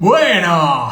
Bueno,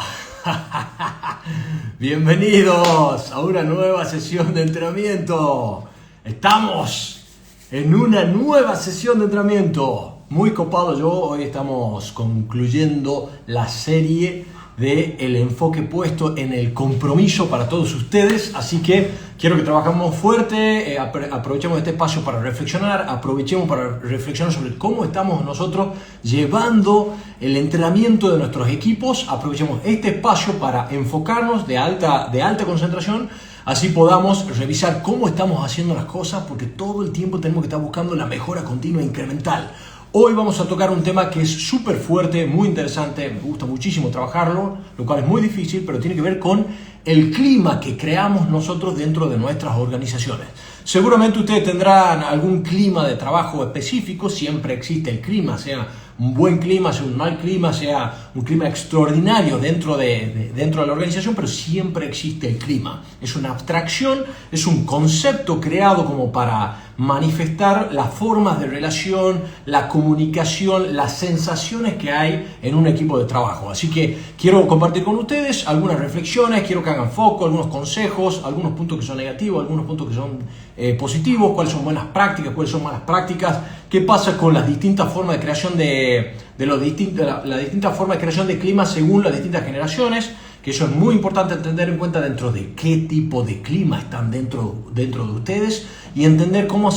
bienvenidos a una nueva sesión de entrenamiento. Estamos en una nueva sesión de entrenamiento. Muy copado yo, hoy estamos concluyendo la serie de el enfoque puesto en el compromiso para todos ustedes, así que quiero que trabajemos fuerte, aprovechemos este espacio para reflexionar, aprovechemos para reflexionar sobre cómo estamos nosotros llevando el entrenamiento de nuestros equipos, aprovechemos este espacio para enfocarnos de alta concentración, así podamos revisar cómo estamos haciendo las cosas, porque todo el tiempo tenemos que estar buscando la mejora continua e incremental. Hoy vamos a tocar un tema que es súper fuerte, muy interesante, me gusta muchísimo trabajarlo, lo cual es muy difícil, pero tiene que ver con el clima que creamos nosotros dentro de nuestras organizaciones. Seguramente ustedes tendrán algún clima de trabajo específico, siempre existe el clima, sea un buen clima, sea un mal clima, sea un clima extraordinario dentro de la organización, pero siempre existe el clima. Es una abstracción, es un concepto creado como para manifestar las formas de relación, la comunicación, las sensaciones que hay en un equipo de trabajo. Así que quiero compartir con ustedes algunas reflexiones, quiero que hagan foco, algunos consejos, algunos puntos que son negativos, algunos puntos que son positivos, cuáles son buenas prácticas, cuáles son malas prácticas, qué pasa con las distintas formas de creación la distinta forma de creación de clima según las distintas generaciones, que eso es muy importante tener en cuenta dentro de qué tipo de clima están dentro de ustedes y entender cómo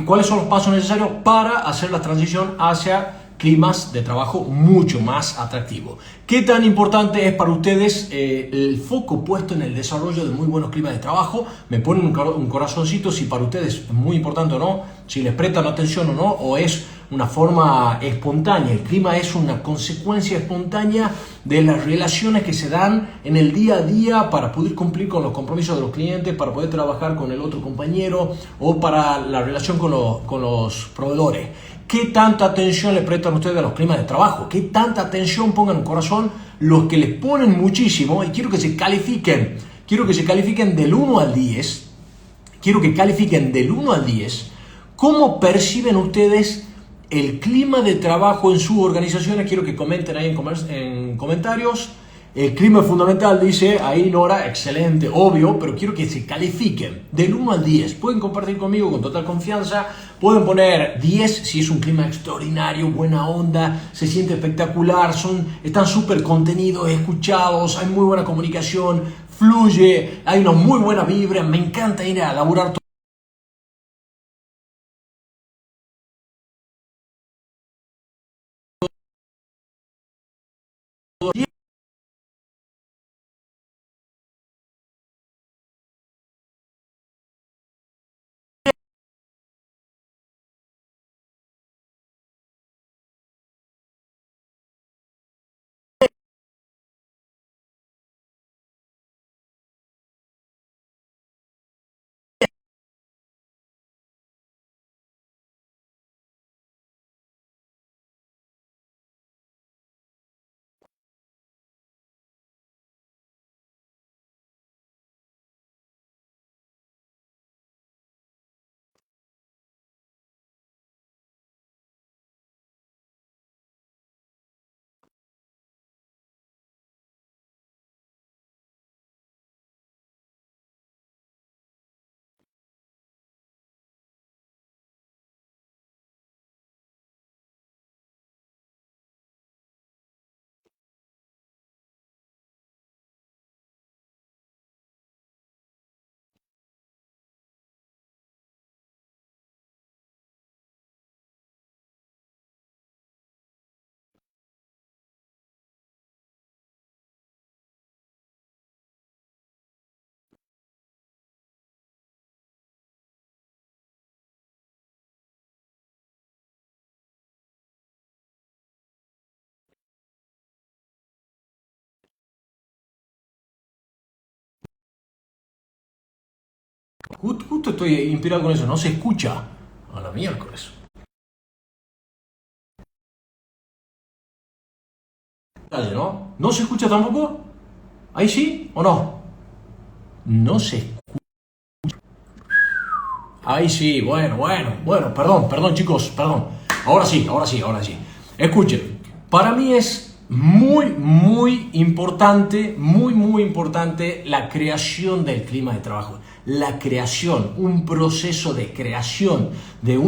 cuáles son los pasos necesarios para hacer la transición hacia climas de trabajo mucho más atractivos. ¿Qué tan importante es para ustedes el foco puesto en el desarrollo de muy buenos climas de trabajo? Me ponen un corazoncito si para ustedes es muy importante o no, si les prestan atención o no, o es una forma espontánea. El clima es una consecuencia espontánea de las relaciones que se dan en el día a día para poder cumplir con los compromisos de los clientes, para poder trabajar con el otro compañero o para la relación con los proveedores. ¿Qué tanta atención le prestan ustedes a los climas de trabajo? ¿Qué tanta atención pongan en el corazón los que les ponen muchísimo? Y quiero que se califiquen del 1 al 10. Quiero que califiquen del 1 al 10 cómo perciben ustedes el clima de trabajo en sus organizaciones. Quiero que comenten ahí en comentarios. El clima es fundamental, dice ahí Nora, excelente, obvio, pero quiero que se califiquen del 1 al 10. Pueden compartir conmigo con total confianza, pueden poner 10 si es un clima extraordinario, buena onda, se siente espectacular, están súper contenidos, escuchados, hay muy buena comunicación, fluye, hay una muy buena vibra, me encanta ir a laburar todo. Justo estoy inspirado con eso, no se escucha a la miércoles. Dale, ¿no? ¿No se escucha tampoco? ¿Ahí sí o no? No se escucha. Ahí sí, bueno, perdón chicos, perdón. Ahora sí. Escuchen, para mí es muy importante, muy importante la creación del clima de trabajo. La creación, un proceso de creación desde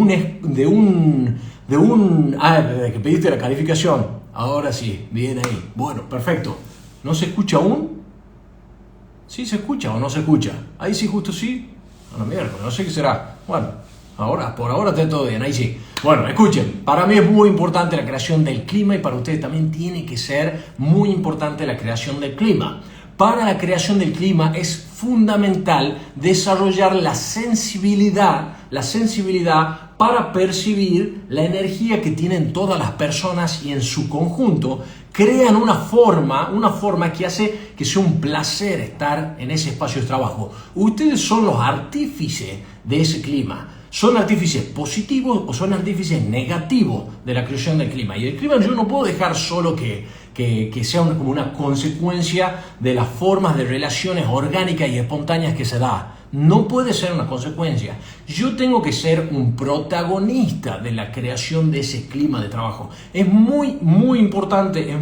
que pediste la calificación. Ahora sí, bien ahí. Bueno, perfecto. ¿No se escucha aún? ¿Sí se escucha o no se escucha? Ahí sí, justo sí. A la miércoles, no sé qué será. Bueno, por ahora está todo bien, ahí sí. Bueno, escuchen, para mí es muy importante la creación del clima y para ustedes también tiene que ser muy importante la creación del clima. Para la creación del clima es fundamental desarrollar la sensibilidad para percibir la energía que tienen todas las personas y en su conjunto crean una forma que hace que sea un placer estar en ese espacio de trabajo. Ustedes son los artífices de ese clima. ¿Son artífices positivos o son artífices negativos de la creación del clima? Y el clima yo no puedo dejar solo que sea como una consecuencia de las formas de relaciones orgánicas y espontáneas que se da. No puede ser una consecuencia. Yo tengo que ser un protagonista de la creación de ese clima de trabajo. Es muy importante el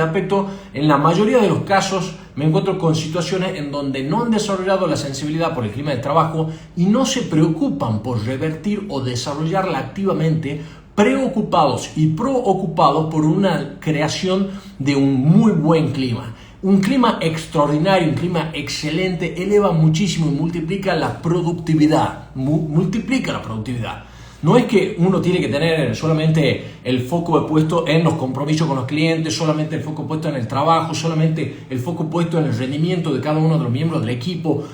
aspecto. En la mayoría de los casos me encuentro con situaciones en donde no han desarrollado la sensibilidad por el clima de trabajo y no se preocupan por revertir o desarrollarla activamente, preocupados por una creación de un muy buen clima. Un clima extraordinario, un clima excelente, eleva muchísimo y multiplica la productividad. No es que uno tiene que tener solamente el foco puesto en los compromisos con los clientes, solamente el foco puesto en el trabajo, solamente el foco puesto en el rendimiento de cada uno de los miembros del equipo,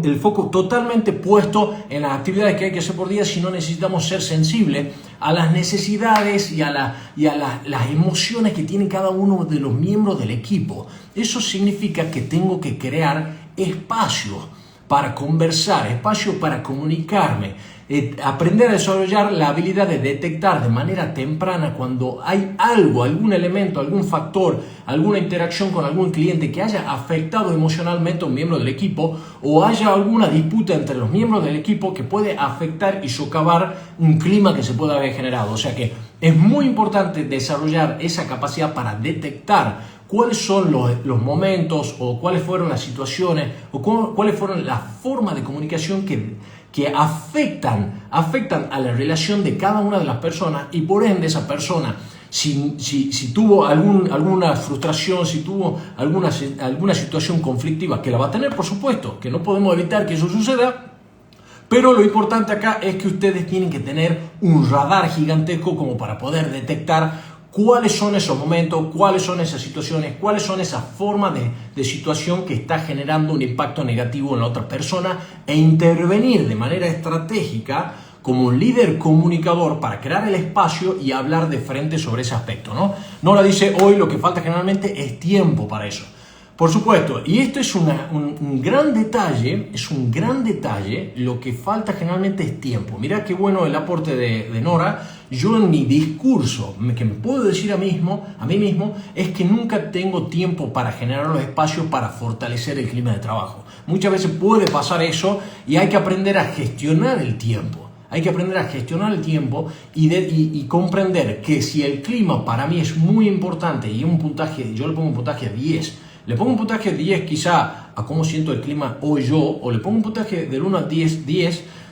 el foco totalmente puesto en las actividades que hay que hacer por día, sino necesitamos ser sensibles a las necesidades y a las emociones que tiene cada uno de los miembros del equipo. Eso significa que tengo que crear espacios para conversar, espacios para comunicarme, aprender a desarrollar la habilidad de detectar de manera temprana cuando hay algún elemento, algún factor, alguna interacción con algún cliente que haya afectado emocionalmente a un miembro del equipo o haya alguna disputa entre los miembros del equipo que puede afectar y socavar un clima que se pueda haber generado. O sea que es muy importante desarrollar esa capacidad para detectar cuáles son los momentos o cuáles fueron las situaciones o cuáles fueron las formas de comunicación que afectan a la relación de cada una de las personas y por ende esa persona, si tuvo alguna frustración, si tuvo alguna situación conflictiva, que la va a tener por supuesto, que no podemos evitar que eso suceda, pero lo importante acá es que ustedes tienen que tener un radar gigantesco como para poder detectar cuáles son esos momentos, cuáles son esas situaciones, cuáles son esas formas de situación que está generando un impacto negativo en la otra persona e intervenir de manera estratégica como un líder comunicador para crear el espacio y hablar de frente sobre ese aspecto, ¿no? Nora dice, hoy lo que falta generalmente es tiempo para eso. Por supuesto, y esto es un gran detalle, lo que falta generalmente es tiempo. Mirá qué bueno el aporte de Nora. Yo en mi discurso, que me puedo decir a mí mismo, es que nunca tengo tiempo para generar los espacios para fortalecer el clima de trabajo. Muchas veces puede pasar eso y hay que aprender a gestionar el tiempo. Hay que aprender a gestionar el tiempo y comprender que si el clima para mí es muy importante y yo le pongo un puntaje 10, le pongo un puntaje 10 quizá a cómo siento el clima hoy yo, o le pongo un puntaje del 1 a 10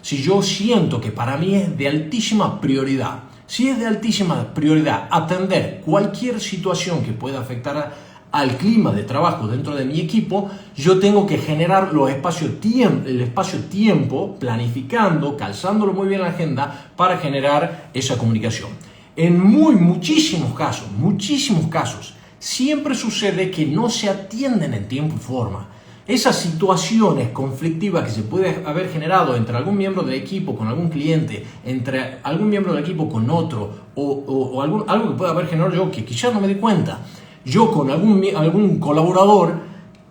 si yo siento que para mí es de altísima prioridad. Si es de altísima prioridad atender cualquier situación que pueda afectar al clima de trabajo dentro de mi equipo, yo tengo que generar el espacio-tiempo, planificando, calzándolo muy bien en la agenda para generar esa comunicación. En muchísimos casos, siempre sucede que no se atienden en tiempo y forma. Esas situaciones conflictivas que se puede haber generado entre algún miembro del equipo con algún cliente, entre algún miembro del equipo con otro, o algo que pueda haber generado yo que quizás no me di cuenta, yo con algún colaborador,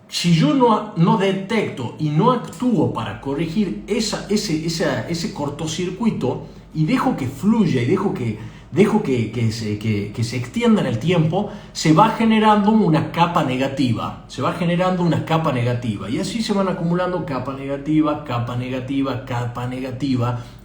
si yo no detecto y no actúo para corregir ese cortocircuito y dejo que fluya y dejo que se extienda en el tiempo, se va generando una capa negativa. Y así se van acumulando capa negativa,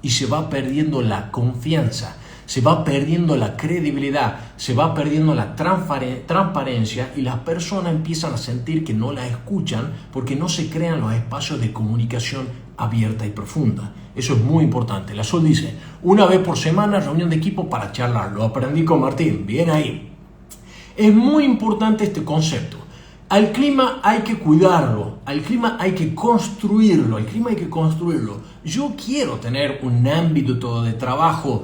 y se va perdiendo la confianza. se va perdiendo la credibilidad, se va perdiendo la transparencia y las personas empiezan a sentir que no la escuchan porque no se crean los espacios de comunicación abierta y profunda. Eso es muy importante. La SOL dice, una vez por semana reunión de equipo para charlar. Lo aprendí con Martín, bien ahí. Es muy importante este concepto. Al clima hay que cuidarlo, al clima hay que construirlo, Yo quiero tener un ámbito de trabajo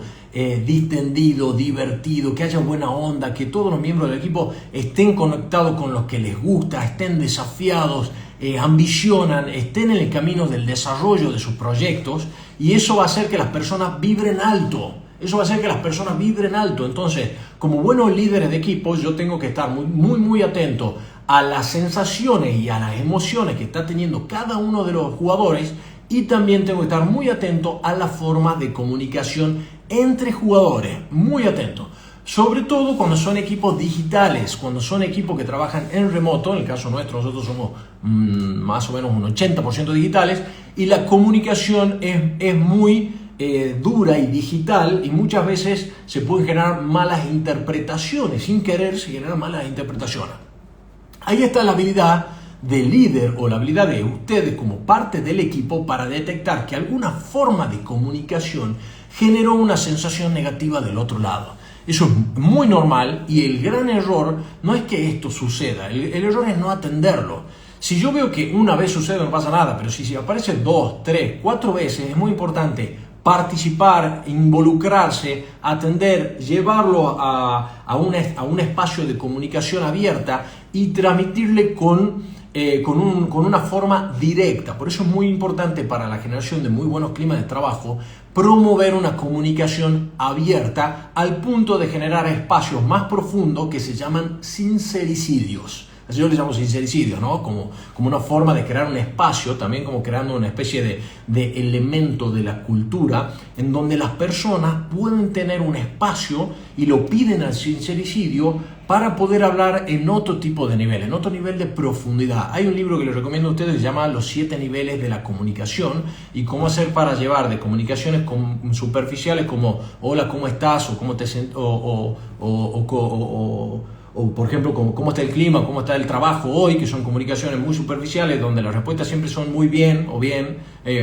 distendido, divertido, que haya buena onda, que todos los miembros del equipo estén conectados con lo que les gusta, estén desafiados, ambicionan, estén en el camino del desarrollo de sus proyectos, y eso va a hacer que las personas vibren alto. Entonces, como buenos líderes de equipo, yo tengo que estar muy atento a las sensaciones y a las emociones que está teniendo cada uno de los jugadores, y también tengo que estar muy atento a la forma de comunicación entre jugadores, muy atento. Sobre todo cuando son equipos digitales, cuando son equipos que trabajan en remoto. En el caso nuestro, nosotros somos más o menos un 80% digitales, y la comunicación es muy dura y digital, y muchas veces se pueden generar malas interpretaciones, sin querer se generan malas interpretaciones. Ahí está la habilidad del líder o la habilidad de ustedes como parte del equipo para detectar que alguna forma de comunicación generó una sensación negativa del otro lado. Eso es muy normal, y el gran error no es que esto suceda, el error es no atenderlo. Si yo veo que una vez sucede no pasa nada, pero si aparece 2, 3, 4 veces, es muy importante participar, involucrarse, atender, llevarlo a un espacio de comunicación abierta y transmitirle con una forma directa. Por eso es muy importante para la generación de muy buenos climas de trabajo promover una comunicación abierta al punto de generar espacios más profundos que se llaman sincericidios. Así yo les llamo sincericidios, ¿no? Como una forma de crear un espacio, también como creando una especie de elemento de la cultura en donde las personas pueden tener un espacio y lo piden al sincericidio para poder hablar en otro tipo de nivel, en otro nivel de profundidad. Hay un libro que les recomiendo a ustedes que se llama Los 7 niveles de la comunicación, y cómo hacer para llevar de comunicaciones superficiales como hola, ¿cómo estás? O cómo te sientes, o por ejemplo, cómo está el clima, cómo está el trabajo hoy, que son comunicaciones muy superficiales donde las respuestas siempre son muy bien o bien,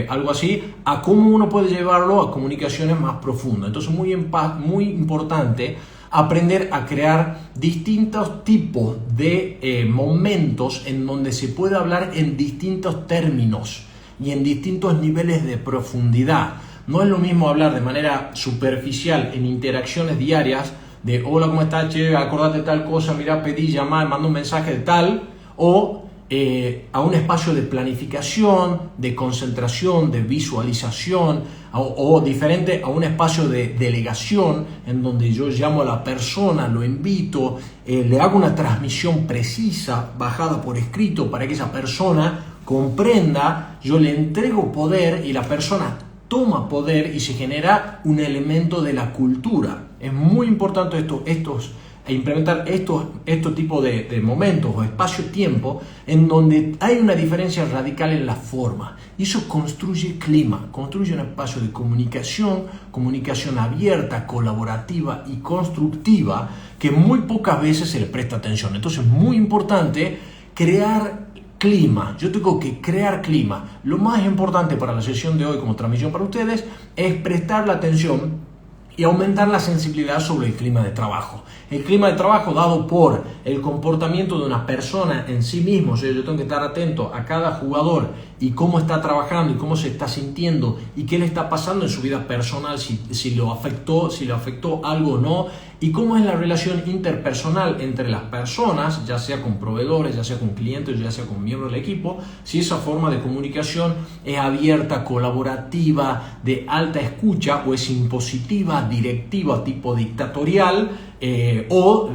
algo así, a cómo uno puede llevarlo a comunicaciones más profundas. Entonces muy importante aprender a crear distintos tipos de momentos en donde se puede hablar en distintos términos y en distintos niveles de profundidad. No es lo mismo hablar de manera superficial en interacciones diarias de hola, ¿cómo estás? Che, acordate de tal cosa, mira, pedí, llamar, manda un mensaje de tal, o a un espacio de planificación, de concentración, de visualización, o diferente a un espacio de delegación en donde yo llamo a la persona, lo invito, le hago una transmisión precisa, bajada por escrito para que esa persona comprenda, yo le entrego poder y la persona toma poder y se genera un elemento de la cultura. Es muy importante implementar estos tipos de momentos o espacio-tiempo en donde hay una diferencia radical en la forma. Y eso construye clima, construye un espacio de comunicación abierta, colaborativa y constructiva que muy pocas veces se le presta atención. Entonces es muy importante crear clima. Yo tengo que crear clima. Lo más importante para la sesión de hoy como transmisión para ustedes es prestar la atención y aumentar la sensibilidad sobre el clima de trabajo. El clima de trabajo dado por el comportamiento de una persona en sí mismo. O sea, yo tengo que estar atento a cada jugador y cómo está trabajando y cómo se está sintiendo y qué le está pasando en su vida personal, si lo afectó algo o no, y cómo es la relación interpersonal entre las personas, ya sea con proveedores, ya sea con clientes, ya sea con miembros del equipo, si esa forma de comunicación es abierta, colaborativa, de alta escucha, o es impositiva, directiva, tipo dictatorial, o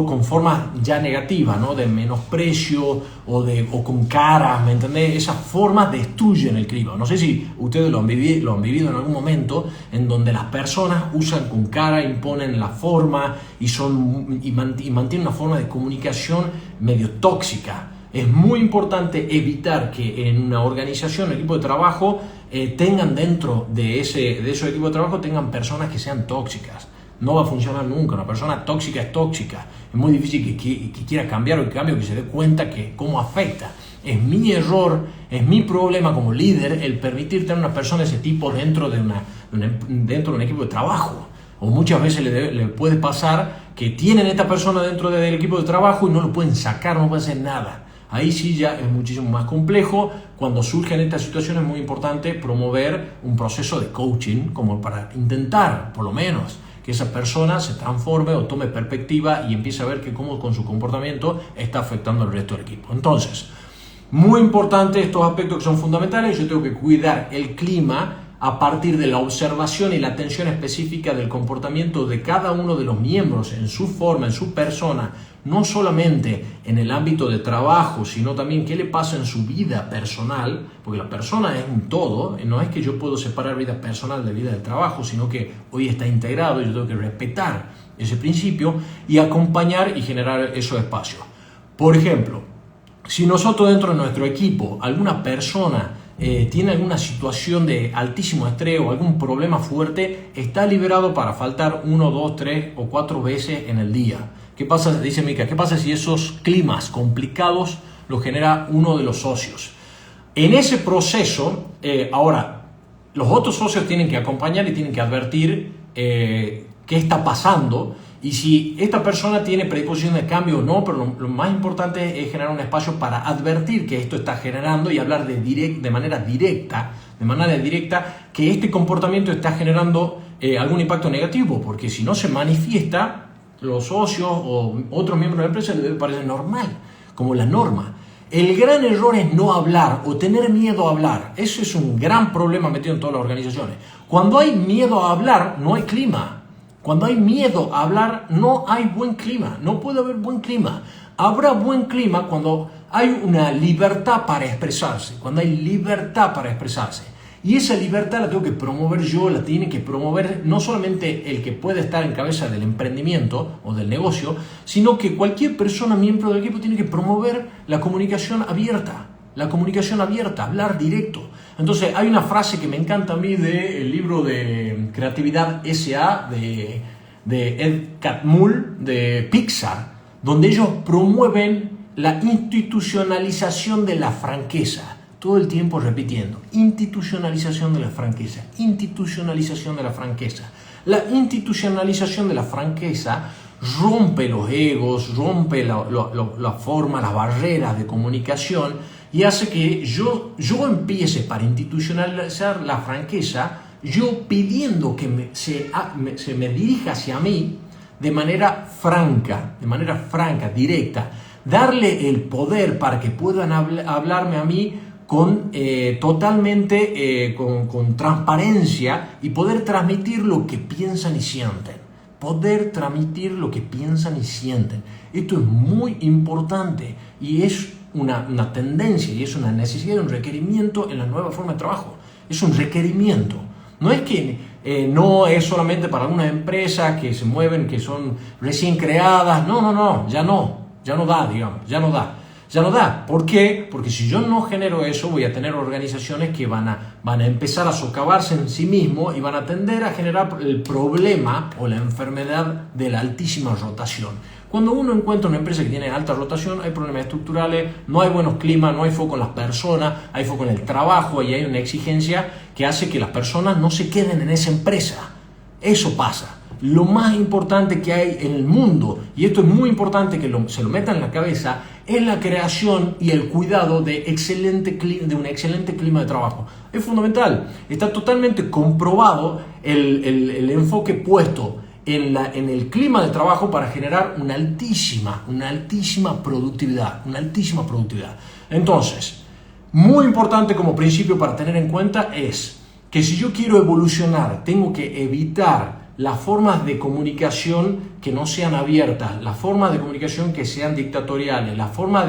con formas ya negativas, ¿no? De menosprecio o con caras, ¿me entendés? Esas formas destruyen el clima. No sé si ustedes lo han vivido en algún momento, en donde las personas usan con cara, imponen la forma y mantienen una forma de comunicación medio tóxica. Es muy importante evitar que en una organización, un equipo de trabajo, tengan dentro de esos equipos de trabajo, tengan personas que sean tóxicas. No va a funcionar nunca. Una persona tóxica es tóxica. Es muy difícil que quiera cambiar o que cambie, o que se dé cuenta que cómo afecta. Es mi error, es mi problema como líder el permitir tener una persona de ese tipo dentro de un equipo de trabajo. O muchas veces le puede pasar que tienen esta persona dentro del equipo de trabajo y no lo pueden sacar, no pueden hacer nada. Ahí sí ya es muchísimo más complejo. Cuando surgen estas situaciones es muy importante promover un proceso de coaching como para intentar, por lo menos, que esa persona se transforme o tome perspectiva y empiece a ver que cómo con su comportamiento está afectando al resto del equipo. Entonces, muy importante estos aspectos que son fundamentales. Yo tengo que cuidar el clima a partir de la observación y la atención específica del comportamiento de cada uno de los miembros en su forma, en su persona, no solamente en el ámbito de trabajo, sino también qué le pasa en su vida personal, porque la persona es un todo. No es que yo puedo separar vida personal de vida de trabajo, sino que hoy está integrado y yo tengo que respetar ese principio y acompañar y generar esos espacios. Por ejemplo, si nosotros dentro de nuestro equipo, alguna persona tiene alguna situación de altísimo estrés o algún problema fuerte, está liberado para faltar 1, 2, 3 o 4 veces en el día. ¿Qué pasa? Dice Mika, ¿qué pasa si esos climas complicados los genera uno de los socios? En ese proceso, ahora, los otros socios tienen que acompañar y tienen que advertir qué está pasando y si esta persona tiene predisposición de cambio o no, pero lo más importante es generar un espacio para advertir que esto está generando y hablar de manera directa que este comportamiento está generando algún impacto negativo, porque si no se manifiesta, los socios o otros miembros de la empresa les debe parecer normal, como la norma. El gran error es no hablar o tener miedo a hablar. Eso es un gran problema metido en todas las organizaciones. Cuando hay miedo a hablar, no hay clima. Cuando hay miedo a hablar, no hay buen clima. No puede haber buen clima. Habrá buen clima cuando hay una libertad para expresarse. Cuando hay libertad para expresarse. Y esa libertad la tengo que promover yo, la tiene que promover no solamente el que puede estar en cabeza del emprendimiento o del negocio, sino que cualquier persona, miembro del equipo, tiene que promover la comunicación abierta. La comunicación abierta, hablar directo. Entonces, hay una frase que me encanta a mí del libro de Creatividad S.A. de Ed Catmull de Pixar, donde ellos promueven la institucionalización de la franqueza. Todo el tiempo repitiendo, institucionalización de la franqueza, institucionalización de la franqueza. La institucionalización de la franqueza rompe los egos, rompe la forma, las barreras de comunicación y hace que yo empiece para institucionalizar la franqueza, yo pidiendo que se me dirija hacia mí de manera franca, directa, darle el poder para que puedan hablarme a mí con transparencia y poder transmitir lo que piensan y sienten. Esto es muy importante y es una tendencia y es una necesidad, un requerimiento en la nueva forma de trabajo. Es un requerimiento. No es que no es solamente para algunas empresas que se mueven, que son recién creadas. No, ya no da. ¿Por qué? Porque si yo no genero eso, voy a tener organizaciones que van a empezar a socavarse en sí mismos y van a tender a generar el problema o la enfermedad de la altísima rotación. Cuando uno encuentra una empresa que tiene alta rotación, hay problemas estructurales, no hay buenos climas, no hay foco en las personas, hay foco en el trabajo y hay una exigencia que hace que las personas no se queden en esa empresa. Eso pasa. Lo más importante que hay en el mundo, y esto es muy importante que se lo metan en la cabeza, es la creación y el cuidado de un excelente clima de trabajo. Es fundamental. Está totalmente comprobado el enfoque puesto en el clima de trabajo para generar una altísima productividad. Entonces, muy importante como principio para tener en cuenta es que si yo quiero evolucionar, tengo que evitar las formas de comunicación que no sean abiertas, las formas de comunicación que sean dictatoriales, la forma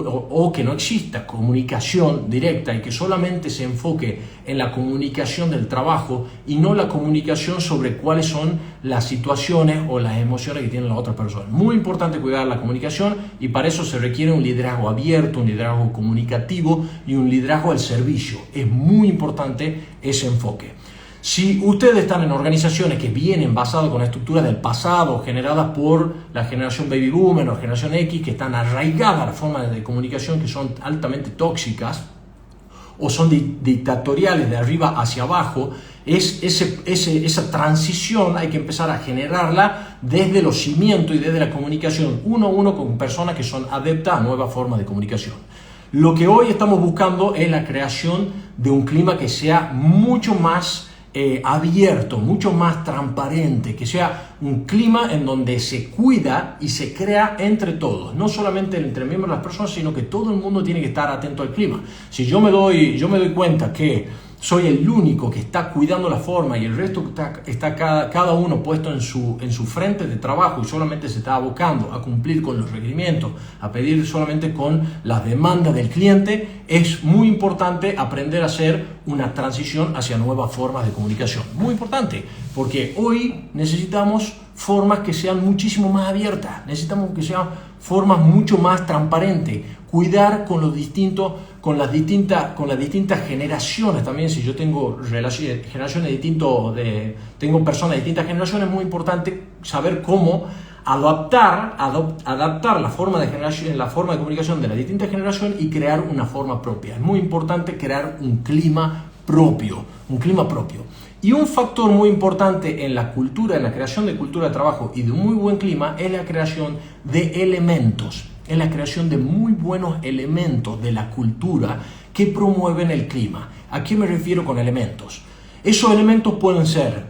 o que no exista comunicación directa y que solamente se enfoque en la comunicación del trabajo y no la comunicación sobre cuáles son las situaciones o las emociones que tiene la otra persona. Muy importante cuidar la comunicación y para eso se requiere un liderazgo abierto, un liderazgo comunicativo y un liderazgo al servicio. Es muy importante ese enfoque. Si ustedes están en organizaciones que vienen basadas con estructuras del pasado, generadas por la generación Baby Boomer o generación X, que están arraigadas a las formas de comunicación que son altamente tóxicas o son dictatoriales de arriba hacia abajo, esa transición hay que empezar a generarla desde los cimientos y desde la comunicación uno a uno con personas que son adeptas a nuevas formas de comunicación. Lo que hoy estamos buscando es la creación de un clima que sea mucho más abierto, mucho más transparente, que sea un clima en donde se cuida y se crea entre todos, no solamente entre miembros de las personas, sino que todo el mundo tiene que estar atento al clima. Si yo me doy cuenta que soy el único que está cuidando la forma y el resto está cada uno puesto en su frente de trabajo y solamente se está abocando a cumplir con los requerimientos, a pedir solamente con las demandas del cliente, es muy importante aprender a hacer una transición hacia nuevas formas de comunicación. Muy importante, porque hoy necesitamos formas que sean muchísimo más abiertas, necesitamos que sean formas mucho más transparentes, cuidar con con las distintas generaciones también. Si yo tengo generaciones tengo personas de distintas generaciones, es muy importante saber cómo adaptar la forma de comunicación de las distintas generaciones y crear una forma propia. Es muy importante crear un clima propio. Y un factor muy importante en la creación de cultura de trabajo y de un muy buen clima es la creación de elementos, es la creación de muy buenos elementos de la cultura que promueven el clima. ¿A qué me refiero con elementos? Esos elementos pueden ser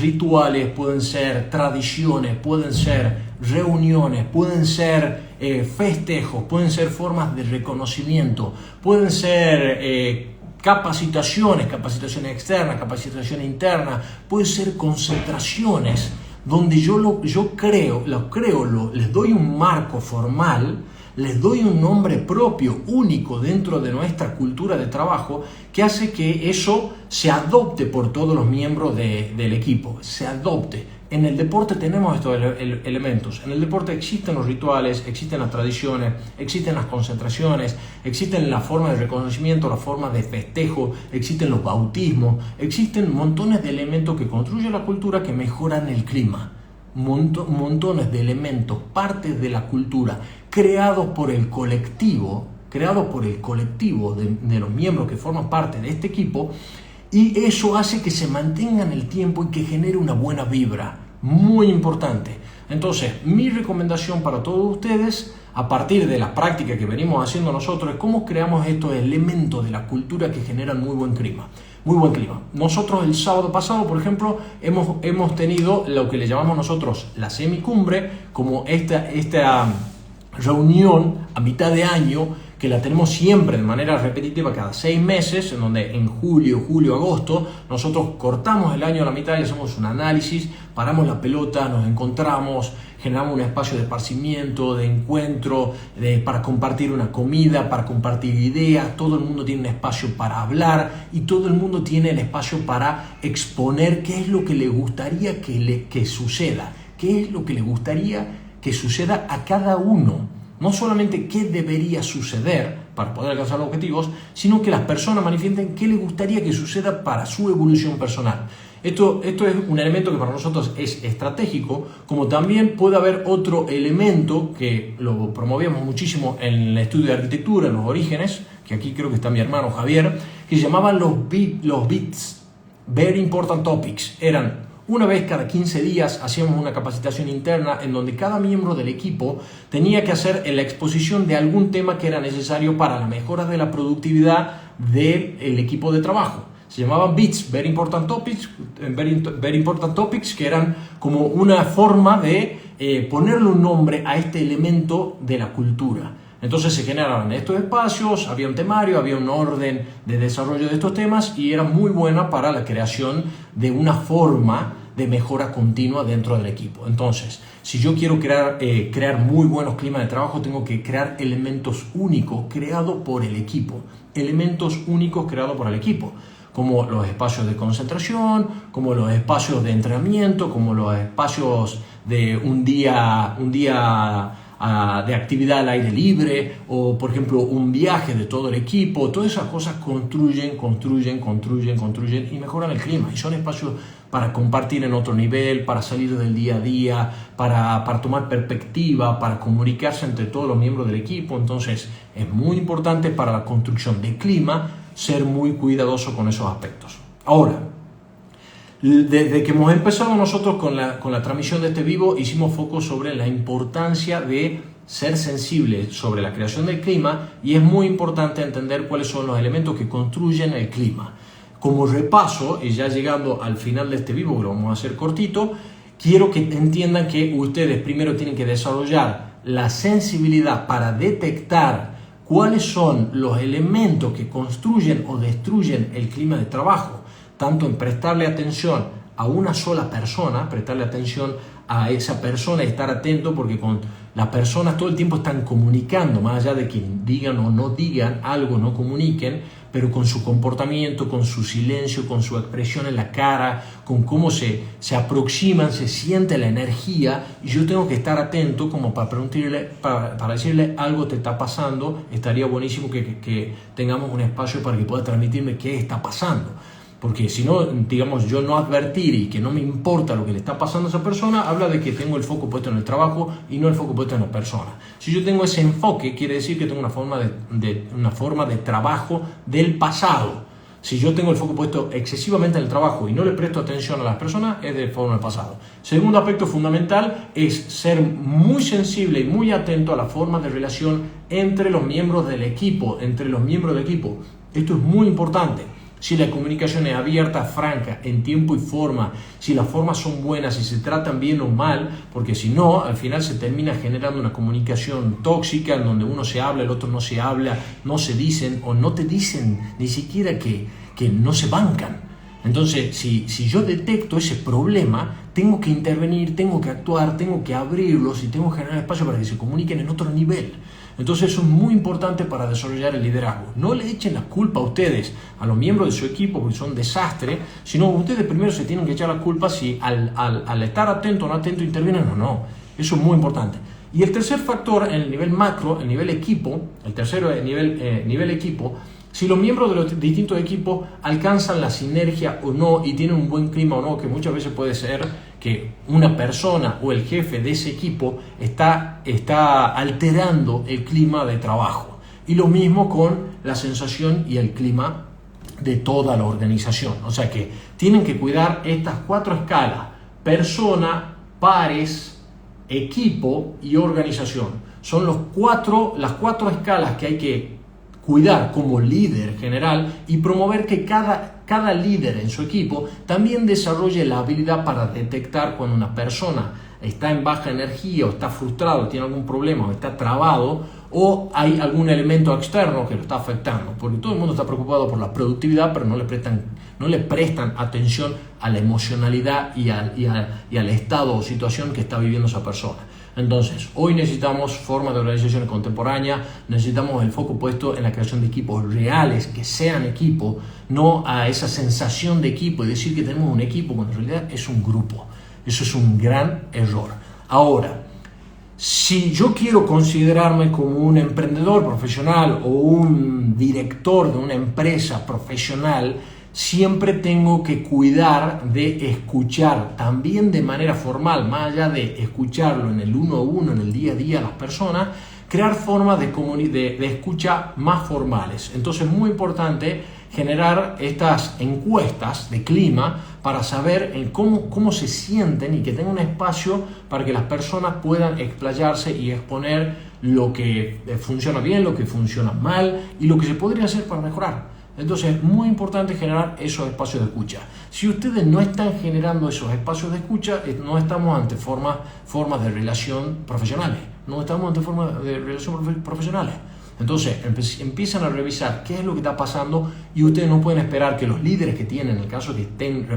rituales, pueden ser tradiciones, pueden ser reuniones, pueden ser festejos, pueden ser formas de reconocimiento, pueden ser capacitaciones externas, capacitaciones internas, pueden ser concentraciones donde les doy un marco formal, les doy un nombre propio, único dentro de nuestra cultura de trabajo, que hace que eso se adopte por todos los miembros del equipo, se adopte. En el deporte tenemos estos elementos. En el deporte existen los rituales, existen las tradiciones, existen las concentraciones, existen las formas de reconocimiento, las formas de festejo, existen los bautismos, existen montones de elementos que construyen la cultura que mejoran el clima. Montones de elementos, partes de la cultura, creados por el colectivo de los miembros que forman parte de este equipo, y eso hace que se mantenga en el tiempo y que genere una buena vibra, muy importante. Entonces, mi recomendación para todos ustedes, a partir de la práctica que venimos haciendo nosotros, es cómo creamos estos elementos de la cultura que generan muy buen clima. Nosotros el sábado pasado, por ejemplo, hemos tenido lo que le llamamos nosotros la semicumbre, como esta reunión a mitad de año, que la tenemos siempre de manera repetitiva cada 6 meses, en donde en julio, agosto, nosotros cortamos el año a la mitad y hacemos un análisis, paramos la pelota, nos encontramos, generamos un espacio de esparcimiento, de encuentro, para compartir una comida, para compartir ideas. Todo el mundo tiene un espacio para hablar y todo el mundo tiene el espacio para exponer qué es lo que le gustaría que suceda, qué es lo que le gustaría que suceda a cada uno. No solamente qué debería suceder para poder alcanzar los objetivos, sino que las personas manifiesten qué les gustaría que suceda para su evolución personal. Esto es un elemento que para nosotros es estratégico, como también puede haber otro elemento que lo promovíamos muchísimo en el estudio de arquitectura, en los orígenes, que aquí creo que está mi hermano Javier, que se llamaban los BITS, Very Important Topics. Eran una vez cada 15 días hacíamos una capacitación interna en donde cada miembro del equipo tenía que hacer la exposición de algún tema que era necesario para la mejora de la productividad del equipo de trabajo. Se llamaban BITS, Very Important Topics, que eran como una forma de ponerle un nombre a este elemento de la cultura. Entonces se generaban estos espacios, había un temario, había un orden de desarrollo de estos temas y era muy buena para la creación de una forma de mejora continua dentro del equipo. Entonces, si yo quiero crear muy buenos climas de trabajo, tengo que crear elementos únicos creados por el equipo. Elementos únicos creados por el equipo, como los espacios de concentración, como los espacios de entrenamiento, como los espacios de un día de actividad al aire libre, o por ejemplo un viaje de todo el equipo. Todas esas cosas construyen y mejoran el clima, y son espacios para compartir en otro nivel, para salir del día a día, para tomar perspectiva, para comunicarse entre todos los miembros del equipo. Entonces es muy importante para la construcción de clima ser muy cuidadoso con esos aspectos. Ahora, desde que hemos empezado nosotros con la transmisión de este vivo, hicimos foco sobre la importancia de ser sensible sobre la creación del clima, y es muy importante entender cuáles son los elementos que construyen el clima. Como repaso, y ya llegando al final de este vivo, que lo vamos a hacer cortito, quiero que entiendan que ustedes primero tienen que desarrollar la sensibilidad para detectar cuáles son los elementos que construyen o destruyen el clima de trabajo, tanto en prestarle atención a una sola persona, prestarle atención a esa persona y estar atento, porque con las personas todo el tiempo están comunicando, más allá de que digan o no digan algo, no comuniquen, pero con su comportamiento, con su silencio, con su expresión en la cara, con cómo se aproximan, se siente la energía, y yo tengo que estar atento como para preguntarle, para decirle algo te está pasando. Estaría buenísimo que tengamos un espacio para que pueda transmitirme qué está pasando. Porque si no, digamos, yo no advertir y que no me importa lo que le está pasando a esa persona, habla de que tengo el foco puesto en el trabajo y no el foco puesto en la persona. Si yo tengo ese enfoque, quiere decir que tengo una forma de trabajo del pasado. Si yo tengo el foco puesto excesivamente en el trabajo y no le presto atención a las personas, es de forma del pasado. Segundo aspecto fundamental es ser muy sensible y muy atento a la forma de relación entre los miembros del equipo, Esto es muy importante. Si la comunicación es abierta, franca, en tiempo y forma, si las formas son buenas, si se tratan bien o mal, porque si no, al final se termina generando una comunicación tóxica en donde uno se habla, el otro no se habla, no se dicen o no te dicen ni siquiera que no se bancan. Entonces, si yo detecto ese problema, tengo que intervenir, tengo que actuar, tengo que abrirlos y tengo que generar espacio para que se comuniquen en otro nivel. Entonces eso es muy importante para desarrollar el liderazgo. No le echen la culpa a ustedes, a los miembros de su equipo, porque son desastre, sino ustedes primero se tienen que echar la culpa si al estar atento o no atento intervienen o no. Eso es muy importante. Y el tercer factor, en el nivel macro, el nivel equipo, el tercero es nivel equipo, si los miembros de los distintos equipos alcanzan la sinergia o no y tienen un buen clima o no, que muchas veces puede ser que una persona o el jefe de ese equipo está alterando el clima de trabajo. Y lo mismo con la sensación y el clima de toda la organización. O sea que tienen que cuidar estas 4 escalas: persona, pares, equipo y organización. Son las cuatro escalas que hay que cuidar como líder general y promover que cada líder en su equipo también desarrolle la habilidad para detectar cuando una persona está en baja energía o está frustrado, tiene algún problema o está trabado, o hay algún elemento externo que lo está afectando, porque todo el mundo está preocupado por la productividad, pero no le prestan atención a la emocionalidad y al estado o situación que está viviendo esa persona. Entonces, hoy necesitamos formas de organización contemporánea, necesitamos el foco puesto en la creación de equipos reales, que sean equipo, no a esa sensación de equipo y decir que tenemos un equipo cuando en realidad es un grupo. Eso es un gran error. Ahora, si yo quiero considerarme como un emprendedor profesional o un director de una empresa profesional, siempre tengo que cuidar de escuchar también de manera formal, más allá de escucharlo en el uno a uno, en el día a día a las personas, crear formas de escucha más formales. Entonces es muy importante generar estas encuestas de clima para saber cómo se sienten y que tengan un espacio para que las personas puedan explayarse y exponer lo que funciona bien, lo que funciona mal y lo que se podría hacer para mejorar. Entonces es muy importante generar esos espacios de escucha. Si ustedes no están generando esos espacios de escucha, no estamos ante formas de relación profesionales. Entonces empiezan a revisar qué es lo que está pasando y ustedes no pueden esperar que los líderes que tienen, en el caso que estén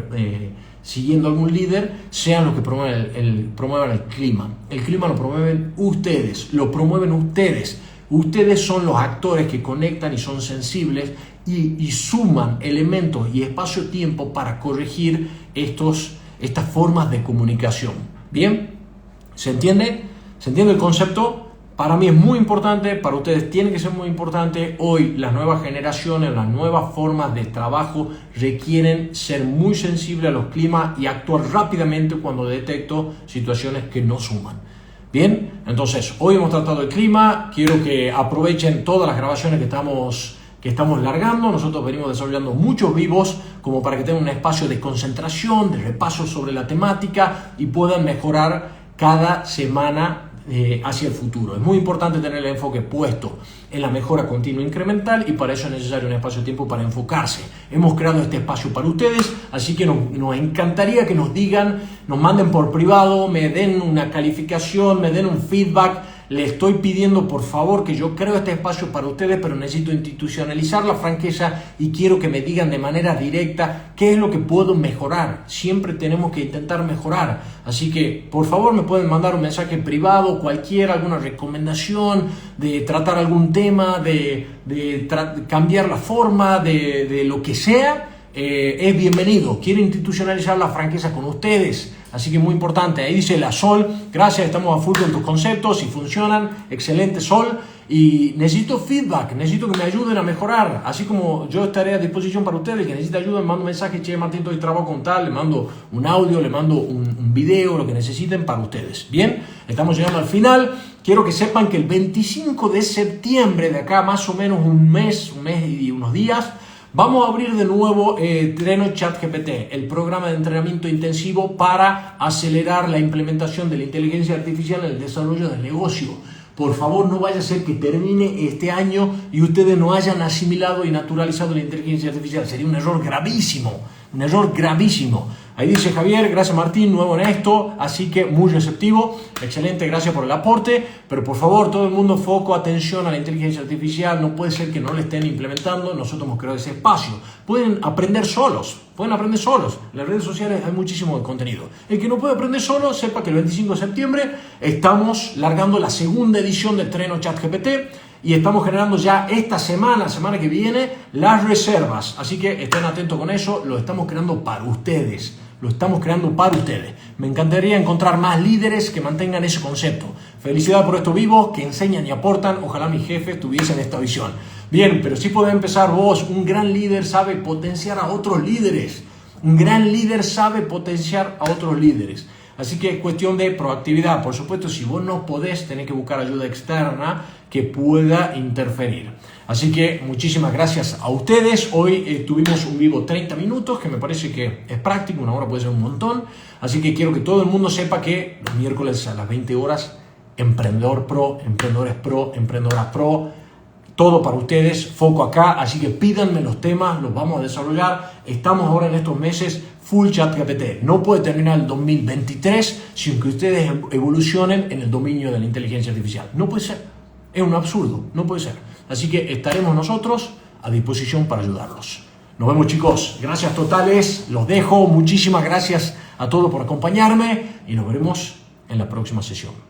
siguiendo algún líder, sean los que promuevan el clima. El clima lo promueven ustedes, lo promueven ustedes. Ustedes son los actores que conectan y son sensibles y suman elementos y espacio-tiempo para corregir estas formas de comunicación. ¿Bien? ¿Se entiende? ¿Se entiende el concepto? Para mí es muy importante, para ustedes tiene que ser muy importante. Hoy las nuevas generaciones, las nuevas formas de trabajo requieren ser muy sensibles a los climas y actuar rápidamente cuando detecto situaciones que no suman. Bien, entonces hoy hemos tratado el clima. Quiero que aprovechen todas las grabaciones que estamos largando. Nosotros venimos desarrollando muchos vivos como para que tengan un espacio de concentración, de repaso sobre la temática y puedan mejorar cada semana hacia el futuro. Es muy importante tener el enfoque puesto en la mejora continua incremental y para eso es necesario un espacio-tiempo para enfocarse. Hemos creado este espacio para ustedes, así que nos encantaría que nos digan, nos manden por privado, me den una calificación, me den un feedback. Le estoy pidiendo por favor que yo creo este espacio para ustedes, pero necesito institucionalizar la franqueza y quiero que me digan de manera directa qué es lo que puedo mejorar. Siempre tenemos que intentar mejorar. Así que por favor me pueden mandar un mensaje privado, alguna recomendación de tratar algún tema, de cambiar la forma, de lo que sea. Es bienvenido. Quiero institucionalizar la franqueza con ustedes. Así que muy importante, ahí dice la Sol, gracias, estamos a full con tus conceptos y funcionan, excelente Sol, y necesito feedback, necesito que me ayuden a mejorar, así como yo estaré a disposición para ustedes, que necesita ayuda, me mando un mensaje, che Martín, estoy trabajo con tal, le mando un audio, le mando un video, lo que necesiten para ustedes. Bien, estamos llegando al final, quiero que sepan que el 25 de septiembre, de acá más o menos un mes y unos días, vamos a abrir de nuevo Treno ChatGPT, el programa de entrenamiento intensivo para acelerar la implementación de la inteligencia artificial en el desarrollo del negocio. Por favor, no vaya a ser que termine este año y ustedes no hayan asimilado y naturalizado la inteligencia artificial. Sería un error gravísimo, un error gravísimo. Ahí dice Javier, gracias Martín, nuevo en esto, así que muy receptivo, excelente, gracias por el aporte, pero por favor todo el mundo foco, atención a la inteligencia artificial, no puede ser que no la estén implementando, nosotros hemos creado ese espacio, pueden aprender solos, en las redes sociales hay muchísimo contenido. El que no puede aprender solo, sepa que el 25 de septiembre estamos largando la segunda edición del Treno ChatGPT, y estamos generando ya esta semana que viene, las reservas. Así que estén atentos con eso, lo estamos creando para ustedes. Me encantaría encontrar más líderes que mantengan ese concepto. Felicidades por estos vivos que enseñan y aportan. Ojalá mis jefes tuviesen esta visión. Bien, pero sí podés empezar vos. Un gran líder sabe potenciar a otros líderes. Así que es cuestión de proactividad. Por supuesto, si vos no podés, tenés que buscar ayuda externa que pueda interferir. Así que muchísimas gracias a ustedes. Hoy tuvimos un vivo 30 minutos, que me parece que es práctico, una hora puede ser un montón. Así que quiero que todo el mundo sepa que los miércoles a las 20 horas, Emprendedor Pro, Emprendedores Pro, Emprendedoras Pro, todo para ustedes, foco acá. Así que pídanme los temas, los vamos a desarrollar. Estamos ahora en estos meses full ChatGPT. No puede terminar el 2023 sin que ustedes evolucionen en el dominio de la inteligencia artificial. No puede ser. Es un absurdo. No puede ser. Así que estaremos nosotros a disposición para ayudarlos. Nos vemos, chicos. Gracias totales. Los dejo. Muchísimas gracias a todos por acompañarme y nos veremos en la próxima sesión.